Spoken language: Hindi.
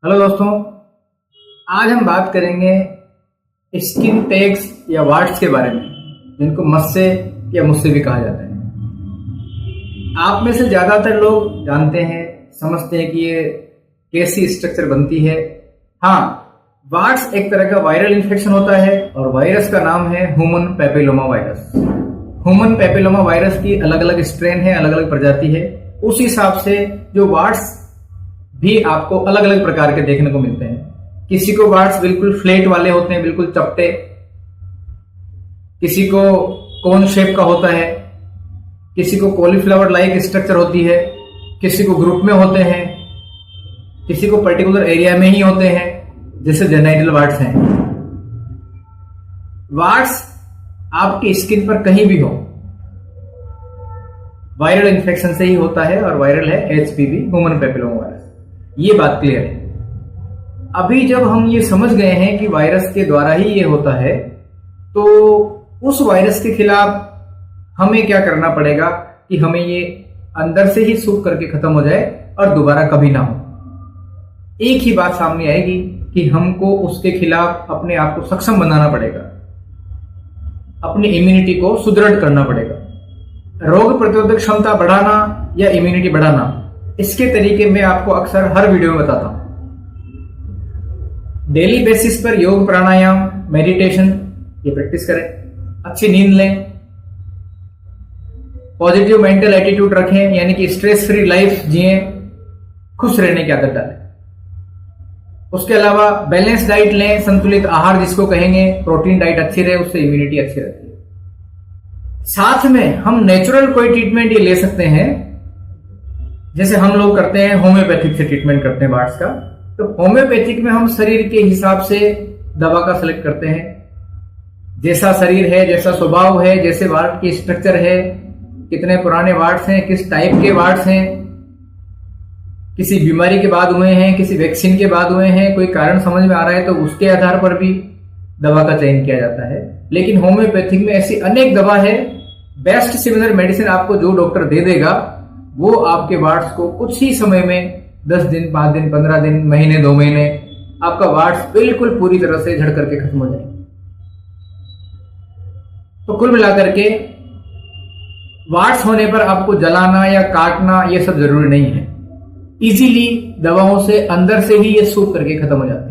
हेलो दोस्तों, आज हम बात करेंगे स्किन टैग्स या वार्ड्स के बारे में, जिनको मस्से या मुस्से भी कहा जाता है। आप में से ज्यादातर लोग जानते हैं, समझते हैं कि ये कैसी स्ट्रक्चर बनती है। हाँ, वार्ड्स एक तरह का वायरल इन्फेक्शन होता है और वायरस का नाम है human papilloma virus. Human papilloma virus की अलग अलग स्ट्रेन है, अलग अलग प्रजाति है। उस हिसाब से जो वार्ड्स भी आपको अलग अलग प्रकार के देखने को मिलते हैं। किसी को वार्ड्स बिल्कुल फ्लैट वाले होते हैं, बिल्कुल चपटे, किसी को कोन शेप का होता है, किसी को कॉलीफ्लावर लाइक स्ट्रक्चर होती है, किसी को ग्रुप में होते हैं, किसी को पर्टिकुलर एरिया में ही होते हैं, जैसे जेनाइटल वार्ड्स हैं। वार्ड्स आपकी स्किन पर कहीं भी हो, वायरल इन्फेक्शन से ही होता है और वायरल है एचपीवी, ह्यूमन पैपिलोमा वायरस। ये बात क्लियर है। अभी जब हम ये समझ गए हैं कि वायरस के द्वारा ही ये होता है, तो उस वायरस के खिलाफ हमें क्या करना पड़ेगा कि हमें ये अंदर से ही सूख करके खत्म हो जाए और दोबारा कभी ना हो। एक ही बात सामने आएगी कि हमको उसके खिलाफ अपने आप को सक्षम बनाना पड़ेगा, अपनी इम्यूनिटी को सुदृढ़ करना पड़ेगा। रोग प्रतिरोधक क्षमता बढ़ाना या इम्यूनिटी बढ़ाना, इसके तरीके मैं आपको अक्सर हर वीडियो में बताता हूं। डेली बेसिस पर योग, प्राणायाम, मेडिटेशन ये प्रैक्टिस करें, अच्छी नींद लें, पॉजिटिव मेंटल एटीट्यूड रखें, यानी कि स्ट्रेस फ्री लाइफ जिए, खुश रहने की आदत डालें। उसके अलावा बैलेंस डाइट लें, संतुलित आहार जिसको कहेंगे, प्रोटीन डाइट अच्छी रहे, उससे इम्यूनिटी अच्छी रहती है। साथ में हम नेचुरल कोई ट्रीटमेंट ये ले सकते हैं, जैसे हम लोग करते हैं होम्योपैथिक से ट्रीटमेंट करते हैं वार्ड्स का। तो होम्योपैथिक में हम शरीर के हिसाब से दवा का सिलेक्ट करते हैं, जैसा शरीर है, जैसा स्वभाव है, जैसे वार्ड की स्ट्रक्चर है, कितने पुराने वार्ड्स हैं, किस टाइप के वार्ड्स हैं, किसी बीमारी के बाद हुए हैं, किसी वैक्सीन के बाद हुए हैं, कोई कारण समझ में आ रहा है तो उसके आधार पर भी दवा का चयन किया जाता है। लेकिन होम्योपैथिक में ऐसी अनेक दवा है, बेस्ट सिमिलर मेडिसिन आपको जो डॉक्टर दे देगा वो आपके वार्ड्स को कुछ ही समय में 10 दिन, 5 दिन, 15 दिन, महीने, 2 महीने, आपका वार्ड्स बिल्कुल पूरी तरह से झड़ करके खत्म हो जाएंगे। तो कुल मिलाकर के वार्ड्स होने पर आपको जलाना या काटना ये सब जरूरी नहीं है। इजीली दवाओं से अंदर से ही ये सूख करके खत्म हो जाते हैं।